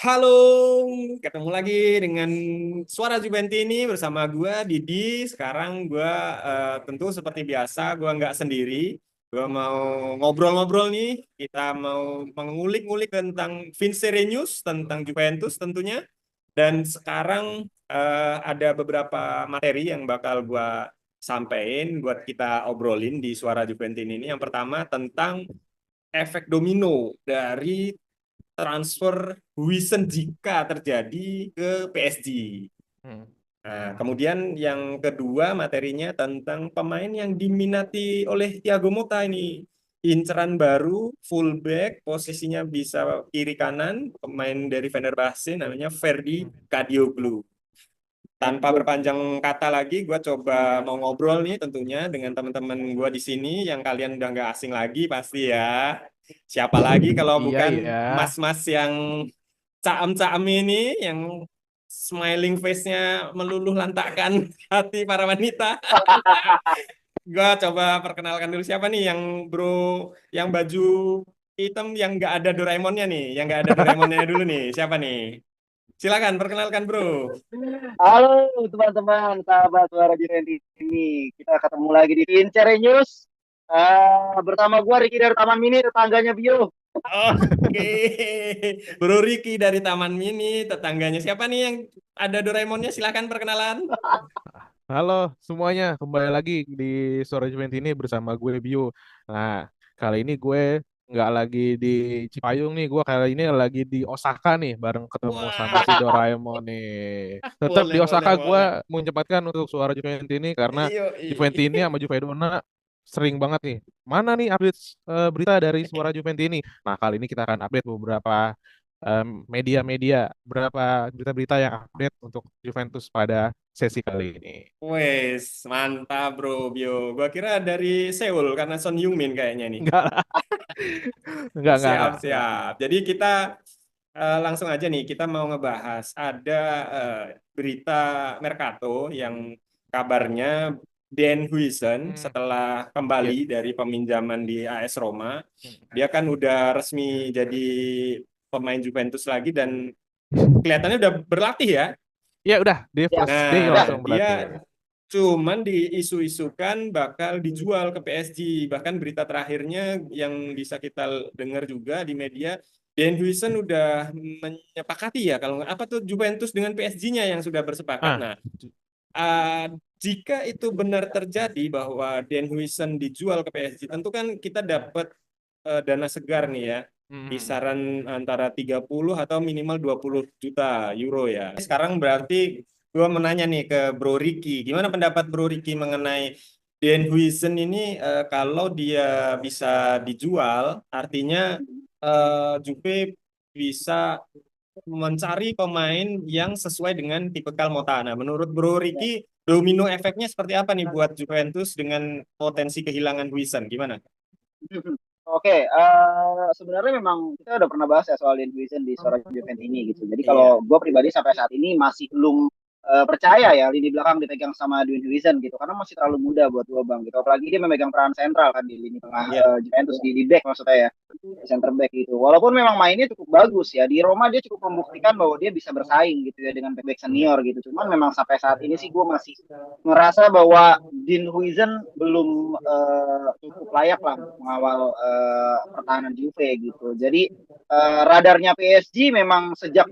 Halo, ketemu lagi dengan Suara Juventi ini bersama gue Didi. Sekarang gue tentu seperti biasa, gue nggak sendiri. Gue mau ngobrol-ngobrol nih. Kita mau mengulik-ngulik tentang Vincerenius, tentang Juventus tentunya. Dan sekarang ada beberapa materi yang bakal gue sampaikan buat kita obrolin di Suara Juventi ini. Yang pertama tentang efek domino dari transfer Huijsen jika terjadi ke PSG. Hmm. Nah, kemudian yang kedua materinya tentang pemain yang diminati oleh Thiago Motta ini. Inceran baru, fullback, posisinya bisa kiri kanan, pemain dari Fenerbahce namanya Ferdi Kadioglu. Tanpa berpanjang kata lagi, gue coba mau ngobrol nih tentunya dengan teman-teman gue di sini yang kalian udah nggak asing lagi pasti ya. Siapa lagi kalau Iya bukan ya. mas-mas yang caem-caem ini, yang smiling face-nya meluluh lantakkan hati para wanita. Gue coba perkenalkan dulu siapa nih yang bro, yang baju hitam yang nggak ada Doraemonnya nih, yang nggak ada Doraemonnya dulu nih. Siapa nih? Silakan perkenalkan bro. Halo teman-teman, sahabat Suara Juventus ini. Kita ketemu lagi di Vincere News. Bersama gua Ricky dari Taman Mini, tetangganya Bio. Oke, Bro Riki dari Taman Mini, tetangganya siapa nih yang ada Doraemonnya? Silakan perkenalan. Halo semuanya, kembali lagi di Sore Event ini bersama gue Bio. Nah, kali ini gue nggak lagi di Cipayung nih, gue kali ini lagi di Osaka nih, bareng ketemu sama si Wah, Doraemon nih. Tetap di boleh, boleh, Osaka gue boleh. mengucapkan untuk Suara Event ini karena Iyo, Event ini sama Juventus sering banget nih. Mana nih update berita dari Suara Juventus ini? Nah, kali ini kita akan update beberapa media-media, berapa berita-berita yang update untuk Juventus pada sesi kali ini. Wes, mantap bro, Bio. Gua kira dari Seoul karena Son Heung-min kayaknya nih. Enggak lah, Siap, enggak. siap. Jadi kita langsung aja nih, kita mau ngebahas ada eh, berita Mercato yang kabarnya Dan Huijsen Hmm, setelah ya. kembali dari peminjaman di AS Roma, dia kan udah resmi jadi pemain Juventus lagi dan kelihatannya udah berlatih ya. Ya udah, di Ya, first day Nah, udah. langsung dia berlatih. cuman diisu-isukan bakal dijual ke PSG. Bahkan berita terakhirnya yang bisa kita dengar juga di media, Dan Huijsen udah menyepakati ya kalau nggak apa tuh Juventus dengan PSG-nya yang sudah bersepakat. Ah, Nah, uh, jika itu benar terjadi bahwa Dan Huijsen dijual ke PSG, tentu kan kita dapat dana segar nih ya, hmm. kisaran antara 30 atau minimal 20 juta euro ya. Sekarang berarti gue menanya nih ke Bro Ricky, gimana pendapat Bro Ricky mengenai Dan Huijsen ini kalau dia bisa dijual, artinya Juve bisa mencari pemain yang sesuai dengan tipikal Mota. Nah, menurut Bro Ricky, domino efeknya seperti apa nih buat Juventus dengan potensi kehilangan Huijsen? Gimana? Oke, sebenarnya memang kita udah pernah bahas ya soal Lindwisen di Suara Juventus ini gitu. Jadi Iya. kalau gue pribadi sampai saat ini masih belum percaya ya lini belakang dipegang sama Dwayne Huijsen gitu karena masih terlalu muda buat gue bang gitu. Apalagi dia memegang peran sentral kan di lini tengah Iya. Juventus di back maksudnya ya center back gitu. Walaupun memang mainnya cukup bagus ya di Roma dia cukup membuktikan bahwa dia bisa bersaing gitu ya dengan back senior gitu. Cuman memang sampai saat ini sih gue masih ngerasa bahwa Dean Huijsen belum cukup layak lah untuk mengawal pertahanan Juve gitu. Jadi radarnya PSG memang sejak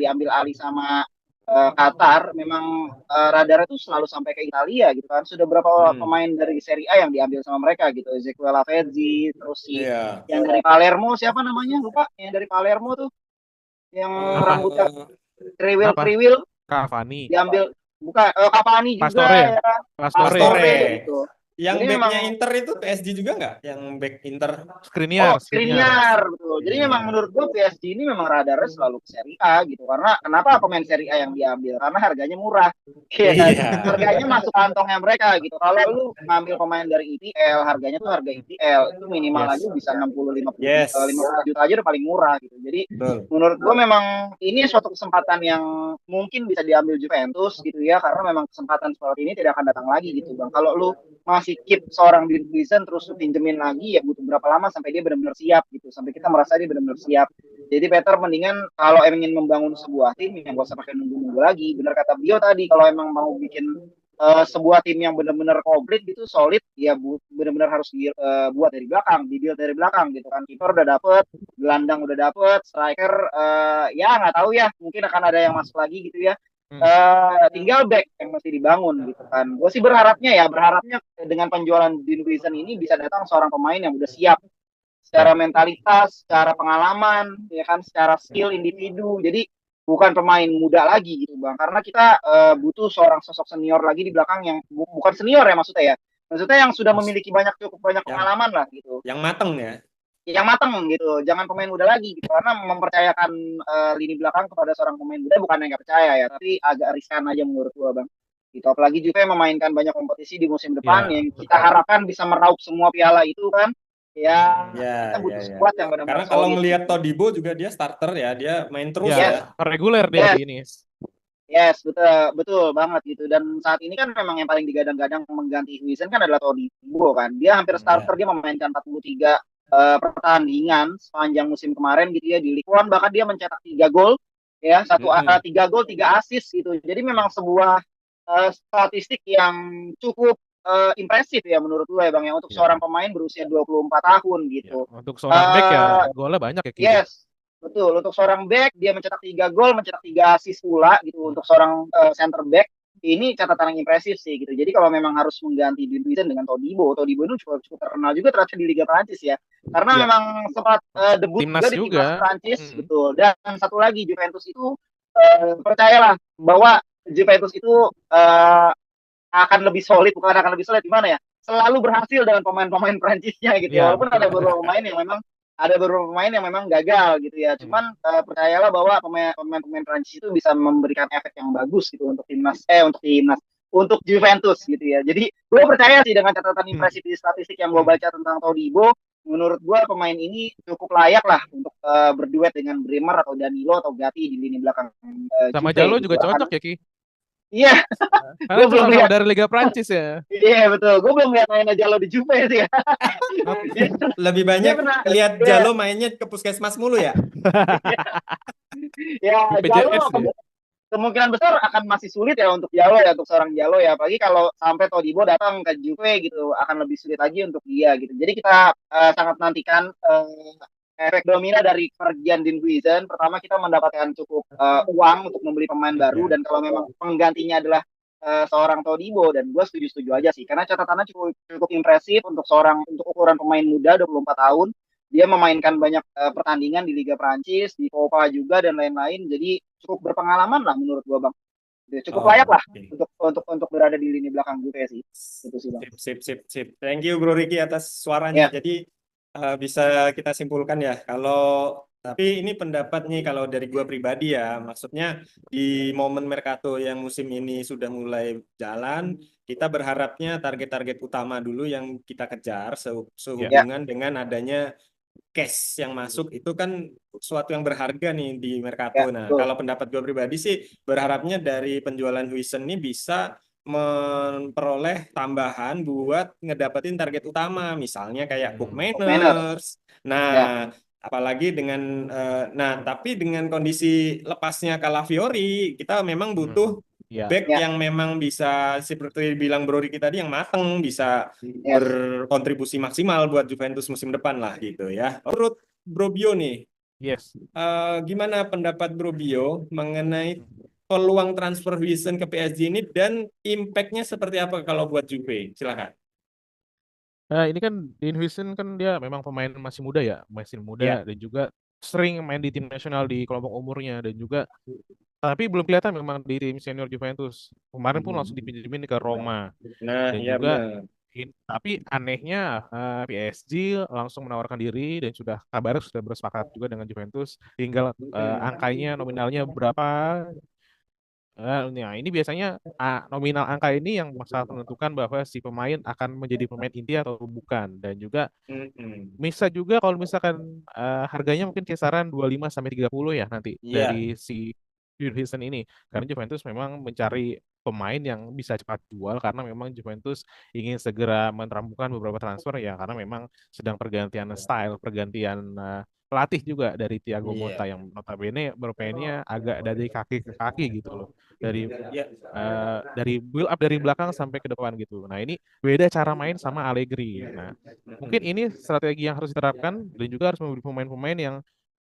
diambil alih sama Qatar memang radar itu selalu sampai ke Italia gitu kan. Sudah berapa Hmm. pemain dari Serie A yang diambil sama mereka gitu. Ezequiel Lavezzi, terus si Iya. yang dari Palermo siapa namanya? Lupa. Yang dari Palermo tuh yang Apa? rambutnya kriwil Apa? kriwil Cavani, diambil bukan Cavani juga Pastore, ya kan Pastore, Pastore Pastore. gitu. Yang Jadi memang backnya Inter itu PSG juga nggak? Yang back Inter. Skriniar, Skriniar. Skriniar betul. Jadi memang Iya. menurut gue PSG ini memang radarnya selalu ke Serie A gitu. Karena kenapa pemain Serie A yang diambil? Karena harganya murah. Iya kan? Iya. Harganya masuk kantongnya mereka gitu. Kalau lu ngambil pemain dari IPL, harganya tuh harga IPL itu minimal aja Yes. bisa 60 50 juta, Yes. 50 juta aja udah paling murah gitu. Jadi Betul. menurut gue memang ini suatu kesempatan yang mungkin bisa diambil Juventus gitu ya karena memang kesempatan seperti ini tidak akan datang lagi gitu bang. Kalau lu masih keep seorang Dean terus lu pinjemin lagi ya butuh berapa lama sampai dia benar-benar siap gitu sampai kita merasa dia benar-benar siap Jadi better mendingan kalau ingin membangun sebuah tim yang gak usah pakai nunggu-nunggu lagi. Bener kata Bio tadi, kalau emang mau bikin sebuah tim yang benar-benar komplit gitu, solid, ya benar-benar harus buat dari belakang, dibuild dari belakang gitu kan. Kiper udah dapet, gelandang udah dapet, striker ya nggak tahu ya, mungkin akan ada yang masuk lagi gitu ya. Hmm. Tinggal back yang mesti dibangun gitu kan. Gue sih berharapnya dengan penjualan Dean Huijsen ini bisa datang seorang pemain yang udah siap secara Ya. mentalitas, secara pengalaman, ya kan, secara skill individu. Jadi bukan pemain muda lagi gitu bang, karena kita butuh seorang sosok senior lagi di belakang yang bukan senior ya maksudnya yang sudah memiliki cukup banyak yang pengalaman lah gitu, yang mateng ya. yang matang gitu, jangan pemain muda lagi gitu, karena mempercayakan lini belakang kepada seorang pemain muda bukan yang nggak percaya ya, tapi agak riskan aja menurut gua bang. Gitu. Apalagi juga yang memainkan banyak kompetisi di musim depan Ya. yang kita harapkan bisa meraup semua piala itu kan. Ya, Ya, kita ya, butuh ya. squad yang Karena benar-benar kalau solid ngelihat gitu. Todibo juga dia starter ya, dia main terus Ya, Yes, ya. reguler dia yes, di ini. yes, betul, betul banget gitu. Dan saat ini kan memang yang paling digadang-gadang mengganti Huijsen kan adalah Todibo kan. Dia hampir starter, Ya. dia memainkan 43 pertandingan sepanjang musim kemarin gitu ya di Ligue 1, bahkan dia mencetak 3 gol ya, 3 gol 3 assist gitu. Jadi memang sebuah statistik yang cukup impresif ya menurut gue bang ya untuk Ya. seorang pemain berusia 24 tahun Ya. gitu. Untuk seorang back ya Eh golnya banyak ya Ki. Yes, betul. Untuk seorang back dia mencetak 3 gol, mencetak 3 assist pula gitu. Untuk seorang center back ini catatan yang impresif sih gitu. Jadi kalau memang harus mengganti Dinwiddie dengan Todibo ini cukup terkenal juga ternyata di Liga Prancis ya. Karena Ya, memang sempat debut juga timnas di timnas juga. Prancis, betul. Dan satu lagi Juventus itu percayalah bahwa Juventus itu akan lebih solid, bukan akan lebih solid gimana ya? Selalu berhasil dengan pemain-pemain Prancisnya gitu ya. Ya, Walaupun ada betul. beberapa pemain yang memang gagal gitu ya. Cuman percayalah bahwa pemain-pemain Prancis itu bisa memberikan efek yang bagus gitu untuk Juventus gitu ya. Jadi gue percaya sih dengan catatan impresif di statistik yang gue baca tentang Todibo, menurut gue pemain ini cukup layak lah untuk berduet dengan Bremer atau Danilo atau Gatti di lini belakang Sama Juve Jalo gitu. juga cocok ya Ki. Iya, Karena gue itu belum sama-sama lihat. dari Liga Prancis ya. Iya betul, gue belum lihat main Jalo di Juve sih ya. dia, Lebih dia banyak pernah, lihat ya, Jalo mainnya ke puskesmas mulu ya. ya Jalo BPJS dia. kemungkinan besar akan masih sulit ya untuk Jalo ya, untuk seorang Jalo ya. Apalagi kalau sampai Todibo datang ke Juve gitu, akan lebih sulit lagi untuk dia gitu. Jadi kita sangat nantikan efek domino dari pergian Dean Huijsen. Pertama kita mendapatkan cukup uang untuk membeli pemain baru, Ya. dan kalau memang penggantinya adalah seorang Todibo, dan gue setuju-setuju aja sih karena catatannya cukup impresif untuk ukuran pemain muda 24 tahun. Dia memainkan banyak pertandingan di Liga Prancis, di Copa juga dan lain-lain. Jadi cukup berpengalaman lah menurut gue bang. Cukup layak Oh, lah oke. untuk berada di lini belakang juga sih. Itu sih bang. Sip, sip, sip, sip. Thank you Bro Ricky atas suaranya. Ya, Jadi bisa kita simpulkan ya, kalau tapi ini pendapat nih kalau dari gua pribadi ya, maksudnya di momen Mercato yang musim ini sudah mulai jalan, kita berharapnya target-target utama dulu yang kita kejar Ya. ya, sehubungan dengan adanya cash yang masuk itu kan suatu yang berharga nih di Mercato. ya, Nah, betul. kalau pendapat gue pribadi sih berharapnya dari penjualan Huijsen ini bisa memperoleh tambahan buat ngedapetin target utama, misalnya kayak Book Manners, Manners. ya, Nah, apalagi dengan nah tapi dengan kondisi lepasnya Calafiori, kita memang butuh Ya. back ya, yang memang bisa seperti bilang Bro Ricky tadi yang mateng, bisa yes. berkontribusi maksimal buat Juventus musim depan lah gitu ya. Menurut Bro Bio nih, Yes. gimana pendapat Bro Bio mengenai peluang transfer Wilson ke PSG ini dan impact-nya seperti apa kalau buat Juve? Silakan. Ini kan Dean Huijsen kan dia memang pemain masih muda ya, masih Ya. muda dan juga sering main di tim nasional di kelompok umurnya dan juga tapi belum kelihatan memang di tim senior Juventus. Kemarin pun langsung dipinjemin ke Roma Nah, dan ya juga benar. tapi anehnya PSG langsung menawarkan diri dan sudah kabarnya sudah bersepakat juga dengan Juventus. Tinggal angkanya nominalnya berapa. Nah, ini biasanya nominal angka ini yang sangat menentukan bahwa si pemain akan menjadi pemain inti atau bukan. Dan juga Mm-mm. bisa juga kalau misalkan harganya mungkin kisaran 25 sampai 30 ya nanti Iya. dari si Jurgensen ini. Karena Juventus memang mencari pemain yang bisa cepat jual karena memang Juventus ingin segera merampungkan beberapa transfer ya karena memang sedang pergantian style, pergantian pelatih juga dari Thiago Motta Iya. yang notabene bermainnya agak dari kaki ke kaki gitu loh. Ya. Dari build up dari belakang sampai ke depan gitu. Nah, ini beda cara main sama Allegri. Nah, mungkin Mm-mm. ini strategi yang harus diterapkan dan juga harus membeli pemain-pemain yang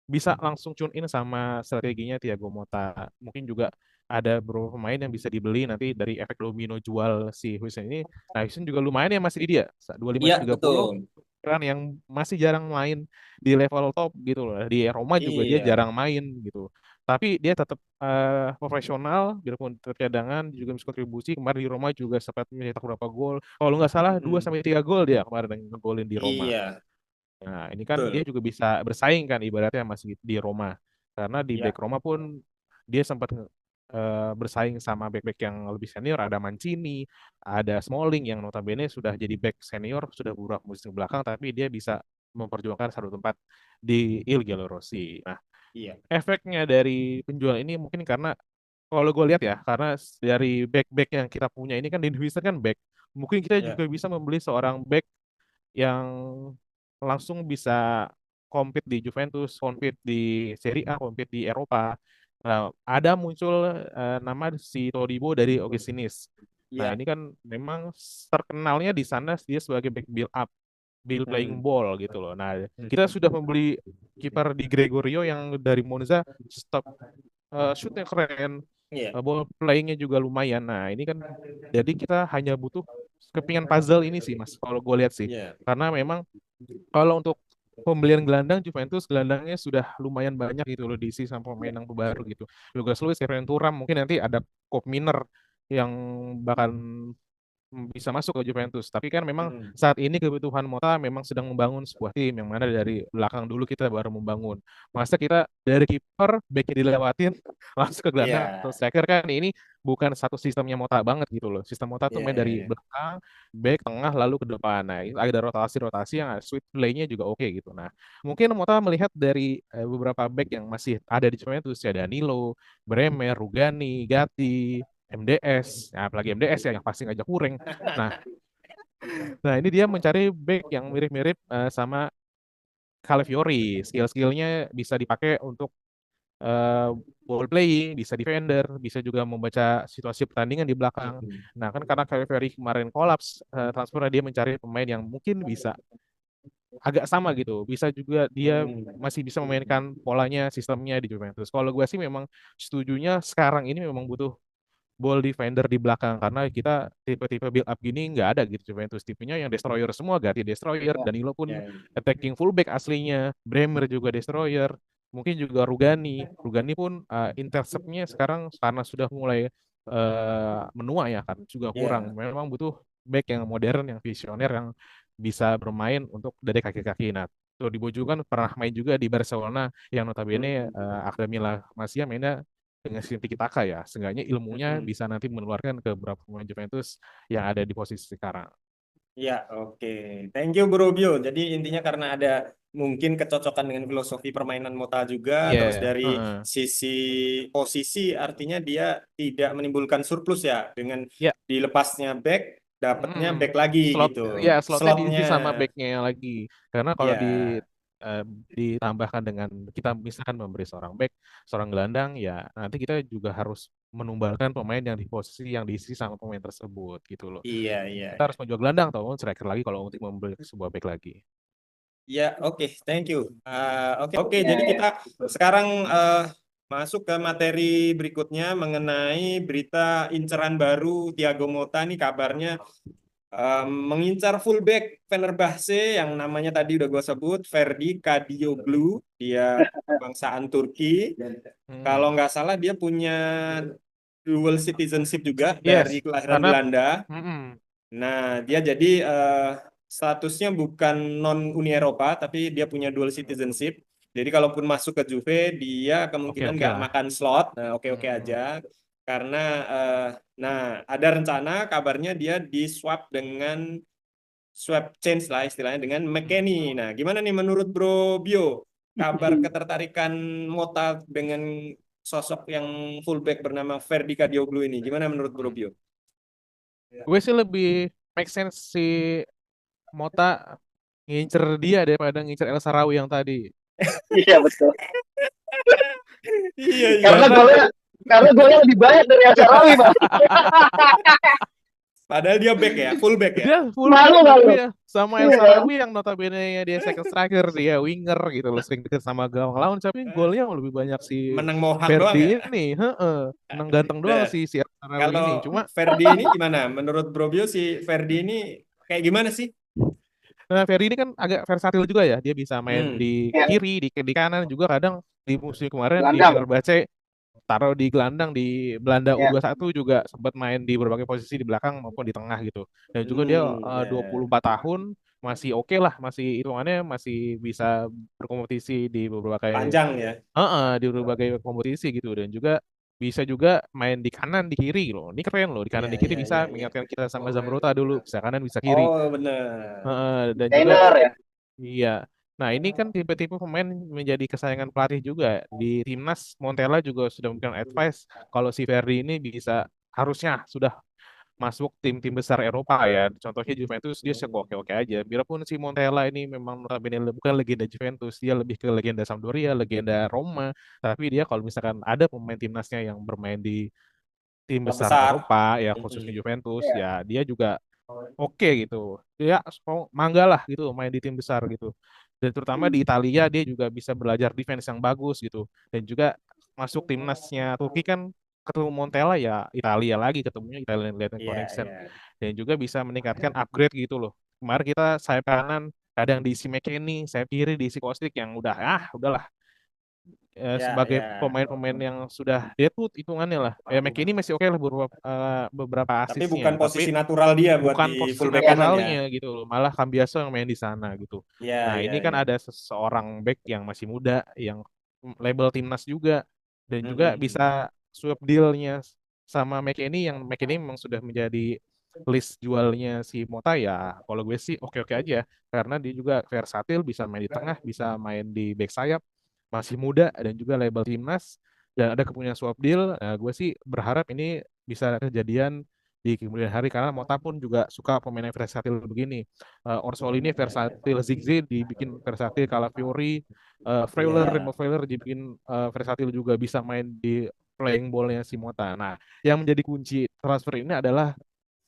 bisa langsung tune in sama strateginya Thiago Motta. Mungkin juga ada beberapa pemain yang bisa dibeli nanti dari efek domino jual si Huijsen ini. Nah, Huijsen juga lumayan ya masih di dia. 25 Iya, 30 betul. kan yang masih jarang main di level top gitu loh. Di Roma juga dia Iya. jarang main gitu. Tapi dia tetap profesional, biarpun tercadangan juga bisa kontribusi. Kemarin di Roma juga sempat mencetak beberapa gol. Kalau nggak salah 2 Mm-mm. sampai 3 gol dia kemarin yang ngegolin di Roma. Iya, Nah, ini kan dia betul. juga bisa bersaing kan ibaratnya masih di Roma. Karena di back Ya. Roma pun dia sempat bersaing sama back-back yang lebih senior. Ada Mancini, ada Smalling yang notabene sudah jadi back senior sudah beberapa musim belakang, tapi dia bisa memperjuangkan satu tempat di Il Rossi. Nah, Iya. efeknya dari penjualan ini mungkin karena kalau gue lihat ya, karena dari back-back yang kita punya ini kan di Indonesia kan back. Mungkin kita Ya. juga bisa membeli seorang back yang langsung bisa compete di Juventus, compete di Serie A, compete di Eropa. Nah, ada muncul nama si Todibo dari Augustinus. Nah, Iya. ini kan memang terkenalnya di sana dia sebagai back build up, build playing Hmm. ball gitu loh. Nah, kita sudah membeli kiper di Gregorio yang dari Monza, stop shootnya keren, Iya. ball playingnya juga lumayan. Nah, ini kan jadi kita hanya butuh kepingan puzzle ini sih, Mas. Kalau gue lihat sih, Iya. karena memang kalau untuk pembelian gelandang Juventus gelandangnya sudah lumayan banyak gitu loh diisi sama pemain yang baru gitu. Lucas Luiz, Kevin Thuram, mungkin nanti ada Kopp Miner yang bahkan bisa masuk ke Juventus. Tapi kan memang Mm-mm. saat ini kebutuhan Mota memang sedang membangun sebuah tim yang mana dari belakang dulu kita baru membangun. Masa kita dari kiper backnya dilewatin langsung ke gelandang atau Iya. striker kan ini bukan satu sistemnya Mota banget gitu loh. Sistem Mota tuh Iya. main Iya. dari Iya. belakang, back, tengah lalu ke depan. Nah, ini ada rotasi-rotasi yang sweet play-nya juga oke gitu. Nah, mungkin Mota melihat dari beberapa back yang masih ada di Juventus ya Danilo, Bremer, Rugani, Gatti, MDS, ya, apalagi MDS ya yang pasti ngajak kurang. Nah, nah ini dia mencari back yang mirip-mirip sama Calafiori. Skill-skillnya bisa dipakai untuk eh, ball playing, bisa defender, bisa juga membaca situasi pertandingan di belakang. Mm-mm. Nah, kan karena Calafiori kemarin kolaps transfernya dia mencari pemain yang mungkin bisa agak sama gitu. Bisa juga dia masih bisa memainkan polanya, sistemnya di Juventus. Kalau gue sih memang setujunya sekarang ini memang butuh ball defender di belakang karena kita tipe-tipe build up gini nggak ada gitu Juventus tipenya yang destroyer semua ganti destroyer Ya. Danilo pun Ya. attacking fullback aslinya Bremer juga destroyer mungkin juga Rugani pun interceptnya sekarang karena sudah mulai menua ya kan juga kurang Ya. memang butuh back yang modern yang visioner yang bisa bermain untuk dari kaki-kaki. Nah Todibo juga kan pernah main juga di Barcelona yang notabene Akademi La Masia mainnya dengan sistem tiki taka ya, seenggaknya ilmunya Mm-mm. bisa nanti menularkan ke beberapa pemain Juventus yang ada di posisi sekarang. Ya, oke. Thank you, Bro Bio. Jadi intinya karena ada mungkin kecocokan dengan filosofi permainan Mota juga, terus Iya, dari heeh. sisi posisi artinya dia tidak menimbulkan surplus ya dengan Ya, dilepasnya back, dapatnya mm, back lagi slot gitu. ya slotnya Slotnya, diisi sama backnya lagi. Karena kalau ya, eh, ditambahkan dengan kita misalkan memberi seorang back, seorang gelandang, ya nanti kita juga harus menumbalkan pemain yang di posisi yang diisi sama pemain tersebut gitu loh. iya, iya, Kita iya. harus menjual gelandang atau striker lagi kalau untuk membeli sebuah back lagi. Ya, oke, thank you. Oke, Ya, jadi ya. kita sekarang masuk ke materi berikutnya mengenai berita inceran baru Thiago Motta nih kabarnya mengincar fullback Fenerbahce yang namanya tadi udah gue sebut Ferdi Kadioglu, dia kebangsaan Turki. Kalau Hmm. nggak salah dia punya dual citizenship juga Yes, dari kelahiran karena Belanda. mm-mm. Nah, dia jadi statusnya bukan non Uni Eropa, tapi dia punya dual citizenship. Jadi kalaupun masuk ke Juve, dia Oke kemungkinan oke nggak lah. makan slot. Nah, oke-oke aja. Mm-mm. Karena, nah, ada rencana kabarnya dia di swap dengan swap change lah istilahnya dengan McKennie. Nah, gimana nih menurut Bro Bio? Kabar ketertarikan Mota dengan sosok yang fullback bernama Ferdi Kadioglu ini. Gimana menurut Bro Mm. Bio? Gue sih lebih make sense si Mota ngincer dia daripada ngincer El Sarawi yang tadi. Iya betul. Iya, iya. Karena golnya lebih banyak dari El Shaarawy, Pak. Padahal dia back ya, full back ya. Dia full Malu, back malu. tapi ya sama El Iya. Shaarawy yang notabene dia second striker, dia winger gitu loh, sering deket sama gawang lawan, tapi golnya lebih banyak si Menang mohak doang Ferdi ya. ini, menang ganteng doang Nah, si El Shaarawy kalau ini. Cuma Ferdi ini gimana? Menurut Bro Bio si Ferdi ini kayak gimana sih? Ferdi ini kan agak versatil juga ya. Dia bisa main di Ya, kiri, di kanan juga, kadang di musim kemarin di gelandang. Fenerbahce taruh di gelandang, di Belanda Ya. U21 juga sempat main di berbagai posisi di belakang maupun di tengah gitu. Dan juga dia Ya. 24 tahun, masih oke lah, masih hitungannya masih bisa berkompetisi di Panjang ya. di berbagai kompetisi gitu. Dan juga bisa juga main di kanan di kiri loh. Ini keren loh, di kanan di kiri bisa Ya. mengingatkan kita sama Zamrota dulu, bisa kanan bisa kiri. Oh, bener. Dan juga Taylor ya. iya. Nah, ini kan tipe-tipe pemain menjadi kesayangan pelatih juga. Di timnas Montella juga sudah memberikan advice kalau si Verdi ini bisa, harusnya sudah masuk tim-tim besar Eropa ya. Contohnya Juventus, dia oke-oke aja. Biarpun si Montella ini memang notabene bukan legenda Juventus, dia lebih ke legenda Sampdoria, legenda Roma. Tapi dia kalau misalkan ada pemain timnasnya yang bermain di tim Klub besar besar. Eropa ya, khususnya Juventus, Ya. ya dia juga oke gitu. Dia mangga lah gitu main di tim besar gitu. Dan terutama di Italia dia juga bisa belajar defense yang bagus gitu. Dan juga masuk timnasnya Turki kan, ketemu Montella ya Italia lagi, ketemunya Italian Latin Iya, Connection. iya. Dan juga bisa meningkatkan upgrade gitu loh. Kemarin kita sayap kanan kadang diisi McKennie, sayap kiri diisi Kostic yang udahlah, Ya, sebagai ya. pemain-pemain yang sudah deadwood hitungannya lah. Ya McKennie masih oke lah beberapa Tapi bukan asisnya, posisi tapi natural dia buat bukan di posisi fullback kanan ya. naturalnya gitu loh. Malah Cambiaso yang main di sana gitu. Iya, Nah, iya, ini kan iya. ada seseorang back yang masih muda, yang label timnas juga, dan juga Mm-mm. bisa swap dealnya sama McKennie, yang McKennie memang sudah menjadi list jualnya si Mota ya. Kalau gue sih oke-oke aja, karena dia juga versatil, bisa main di tengah, bisa main di back sayap, masih muda dan juga label timnas, dan ada kepunyaan swap deal. Nah, gue sih berharap ini bisa kejadian di kemudian hari, karena Mota pun juga suka pemain yang versatil begini. Orsolini ini versatil, Zigze dibikin versatil, Calafiori, Freuler, Iya. Remo Freuler dibikin versatil juga, bisa main di playing ball-nya si Mota. Nah, yang menjadi kunci transfer ini adalah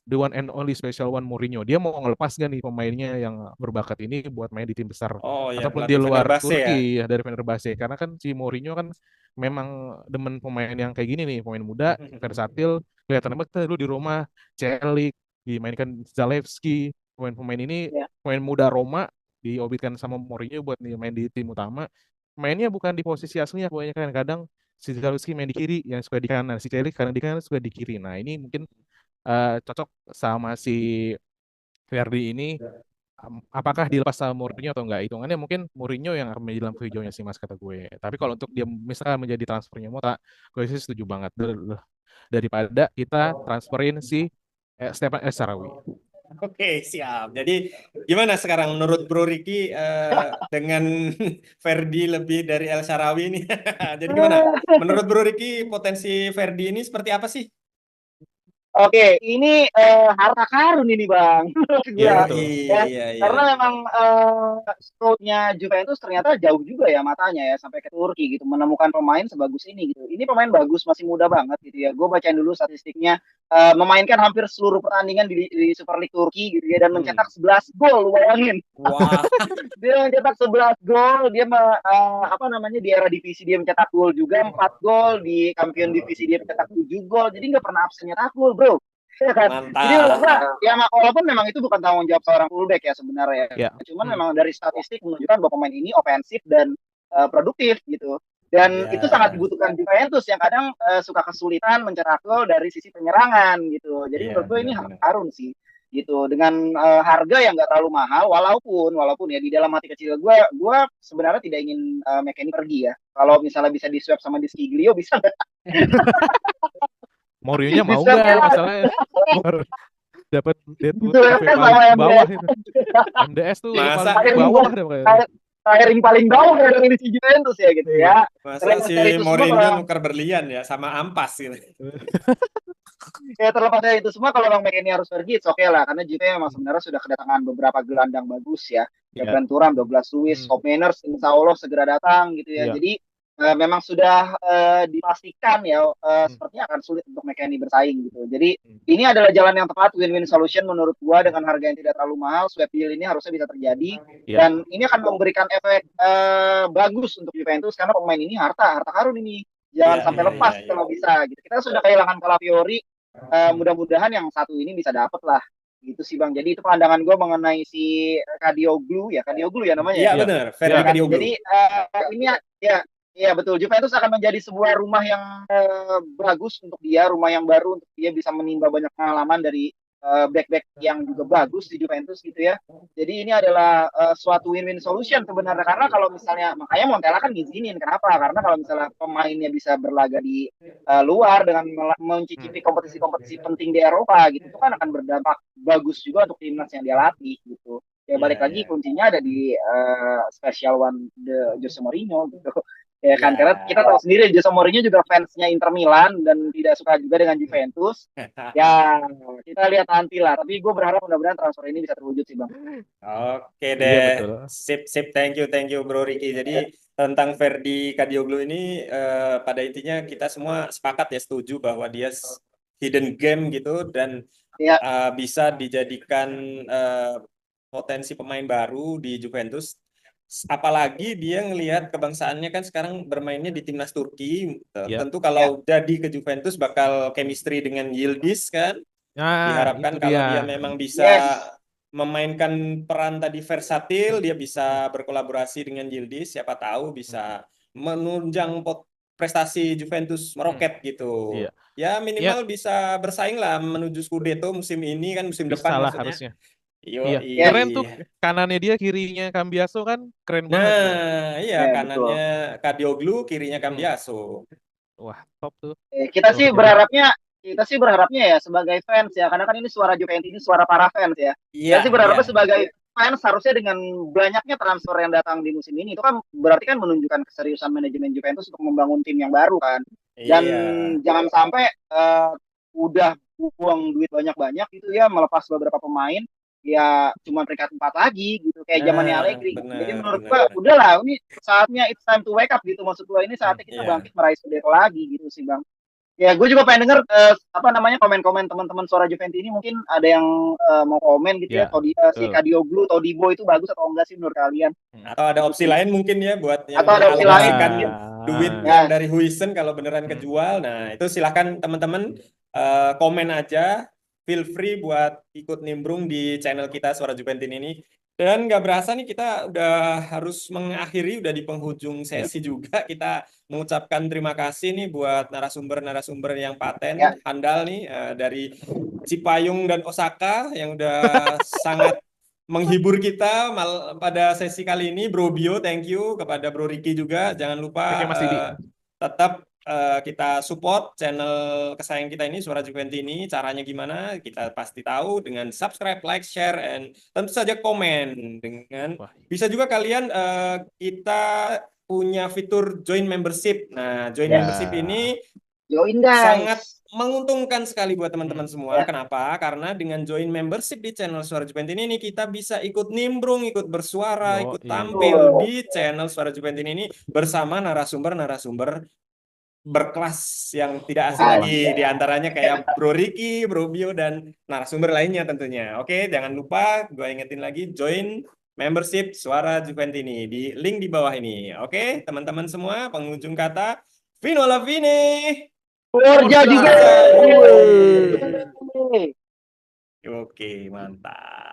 the one and only special one, Mourinho. Dia mau ngelepas gak nih pemainnya yang berbakat ini buat main di tim besar Oh ya, ataupun di pelatih luar Fenerbahce ya. Turki ya, dari Fenerbahce. Karena kan si Mourinho kan memang demen pemain yang kayak gini nih, pemain muda, versatil. Kelihatan banget dulu di Roma, Celik, dimainkan Zalewski. Pemain-pemain ini, Ya. pemain muda Roma, diorbitkan sama Mourinho buat main di tim utama. Mainnya bukan di posisi aslinya, pokoknya kadang-kadang si Zalewski main di kiri, yang suka di kanan. Si Celik kadang di kanan, suka di kiri. Nah, ini mungkin cocok sama si Verdi ini. Apakah dilepas sama Mourinho atau enggak? Hitungannya mungkin Mourinho yang akan menjadi lampu hijaunya sih, Mas, kata gue. Tapi kalau untuk dia misalkan menjadi transfernya Mota, gue sih setuju banget. Daripada kita transferin si Stefan El Shaarawy. Oke, siap. Jadi gimana sekarang menurut Bro Ricky dengan Ferdi lebih dari El Shaarawy ini? Jadi gimana? Menurut Bro Ricky potensi Ferdi ini seperti apa sih? Oke, ini harta karun ini Bang. Menurut Iya gua. betul. Ya, Iya, iya. karena memang scoutnya Juventus ternyata jauh juga ya matanya ya, sampai ke Turki gitu, menemukan pemain sebagus ini gitu. Ini pemain bagus, masih muda banget gitu ya. Gue bacain dulu statistiknya, memainkan hampir seluruh pertandingan di Super League Turki gitu ya, dan mencetak 11 gol, lu bayangin. Wah, Dia mencetak 11 gol, dia di era divisi dia mencetak gol juga 4 gol, di kampion divisi dia mencetak 7 gol. Jadi nggak pernah absen nyetak gol, Bro. Ya kan? Jadi menurut gua, mantap. ya walaupun memang itu bukan tanggung jawab seorang fullback ya sebenarnya. Ya. Cuman memang dari statistik menunjukkan bahwa pemain ini ofensif dan produktif gitu. Dan Ya. itu sangat dibutuhkan Juventus yang kadang suka kesulitan mencetak gol dari sisi penyerangan gitu. Jadi Iya, menurut gue ini benar-benar. harun sih gitu, dengan harga yang nggak terlalu mahal, walaupun ya di dalam hati kecil gue sebenarnya tidak ingin McKennie pergi ya. Kalau misalnya bisa di swap sama Diskiglio bisa nggak? Mourinho mau Bisa nggak? ya. Masalahnya dapat deadwood Itu sampai kan sama paling MDS. bawah itu. MDS tuh Masa- paling bawah deh pokoknya. Hiring paling bawah dari si Juventus ya gitu ya. Masa si Dari itu semua Mourinho kalau- nuker berlian ya sama ampas gitu. Ya terlepas dari itu semua, kalau Bang McKennie harus pergi, oke lah, karena Juve memang sebenarnya sudah kedatangan beberapa gelandang bagus ya. Iya. Kevin Turam, Douglas Luiz, Hmm, Scott Manners, insya Allah segera datang gitu ya. iya. Jadi memang sudah dipastikan ya, Hmm, sepertinya akan sulit untuk McKennie bersaing gitu. Jadi hmm, ini adalah jalan yang tepat, win-win solution menurut gua, dengan harga yang tidak terlalu mahal. Swap deal ini harusnya bisa terjadi, iya. dan ini akan memberikan efek bagus untuk Juventus, karena pemain ini harta harta karun ini. Iya, Jangan sampai iya, iya, lepas iya. kalau bisa gitu. Kita sudah kehilangan Calafiori, Hmm, mudah-mudahan yang satu ini bisa dapet lah gitu sih Bang. Jadi itu pandangan gue mengenai si Kadioglu ya hmm, namanya Iya ya. iya. benar, Iya. Ya Ferdi kan? Kadioglu. Jadi ini ya, ya betul, Juventus akan menjadi sebuah rumah yang bagus untuk dia, rumah yang baru untuk dia, bisa menimba banyak pengalaman dari back-back yang juga bagus di Juventus gitu ya. Jadi ini adalah suatu win-win solution sebenarnya, karena kalau misalnya, makanya Montella kan ngizinin, kenapa? Karena kalau misalnya pemainnya bisa berlaga di luar dengan Hmm, mencicipi kompetisi-kompetisi penting di Eropa gitu, itu kan akan berdampak bagus juga untuk timnas yang dia latih gitu. Ya Iya, balik lagi, iya. kuncinya ada di special one the Jose Mourinho gitu. Ya kan, karena kita Iya. tahu sendiri Jose Mourinho juga fansnya Inter Milan dan tidak suka juga dengan Juventus. Ya kita lihat nanti lah, tapi gue berharap mudah-mudahan transfer ini bisa terwujud sih Bang. Oke iya deh, betul. sip sip, thank you Bro Ricky. Jadi tentang Ferdi Kadioglu ini pada intinya kita semua sepakat ya, setuju bahwa dia hidden game gitu, dan Ya, bisa dijadikan eh, potensi pemain baru di Juventus. Apalagi dia ngelihat kebangsaannya kan sekarang bermainnya di timnas Turki. Iya. Tentu ya, kalau jadi ke Juventus bakal chemistry dengan Yildiz kan. Nah, itu Diharapkan dia. kalau dia memang bisa yes, memainkan peran tadi versatil, dia bisa berkolaborasi dengan Yildiz, siapa tahu Hmm, bisa menunjang prestasi Juventus hmm, meroket gitu. iya. Ya Iya, minimal bisa bersaing lah menuju Scudetto musim ini kan, musim bisa depan lah maksudnya. harusnya. Iya. yes, Keren tuh Yoi. kanannya dia, kirinya Cambiaso kan keren banget tuh. Nah, iya ya kanannya betul. Kadioglu, kirinya Hmm. Cambiaso. Wah, top tuh. Kita Kalau sih kerja sama. berharapnya kita sih berharapnya ya sebagai fans ya, karena kan ini suara Juventus, ini suara para fans ya. Iya, Kita sih iya. berharapnya sebagai fans, harusnya dengan banyaknya transfer yang datang di musim ini, itu kan berarti kan menunjukkan keseriusan manajemen Juventus untuk membangun tim yang baru kan. Dan Iya. jangan sampai udah buang duit banyak-banyak gitu ya, melepas beberapa pemain, ya cuma peringkat 4 lagi gitu kayak zamannya Nah, Allegri gitu. Jadi benar, menurut benar, gua benar. udahlah, ini saatnya, it's time to wake up gitu, maksud gua ini Hmm. saatnya kita Iya. bangkit meraih Scudetto lagi gitu sih Bang. Ya, gue juga pengen denger apa namanya, komen-komen teman-teman suara Juventus ini, mungkin ada yang mau komen gitu ya, Ya, Si betul. Kadioglu, Todibo itu bagus atau enggak sih menurut kalian? Hmm. Atau ada Gitu opsi sih. lain mungkin ya buat yang Atau ada opsi lain mengalokasikan mungkin. duit Nah, yang Ya, dari Huijsen kalau beneran hmm. kejual. Nah, itu silahkan teman-teman komen aja. Feel free buat ikut nimbrung di channel kita Suara Juventus ini. Dan nggak berasa nih kita udah harus mengakhiri, udah di penghujung Ya. sesi juga. Kita mengucapkan terima kasih nih buat narasumber-narasumber yang ya, paten, handal nih, dari Cipayung dan Osaka yang udah sangat menghibur kita pada sesi kali ini. Bro Bio, thank you. Kepada Bro Ricky juga, jangan lupa Oke, Mas Didi. tetap kita support channel kesayangan kita ini, Suara Juventus ini. Caranya gimana? Kita pasti tahu dengan subscribe, like, share, and tentu saja komen. Dengan Wah, bisa juga kalian, kita punya fitur join membership. Nah, join membership ya. ini join sangat guys. menguntungkan sekali buat Hmm. teman-teman semua. Ya, Kenapa? Karena dengan join membership di channel Suara Juventus ini kita bisa ikut nimbrung, ikut bersuara, Yo, ikut betul. tampil di channel Suara Juventus ini bersama narasumber-narasumber berkelas yang tidak asing lagi. berkelas. Di antaranya kayak Bro Ricky, Bro Bio, dan narasumber lainnya tentunya. Oke, jangan lupa gue ingetin lagi, join membership Suara Juventus ini di link di bawah ini. Oke, teman-teman semua, pengunjung kata Vino la Fine. Forza Forza Juve. Juve. Yeay. Oke, mantap.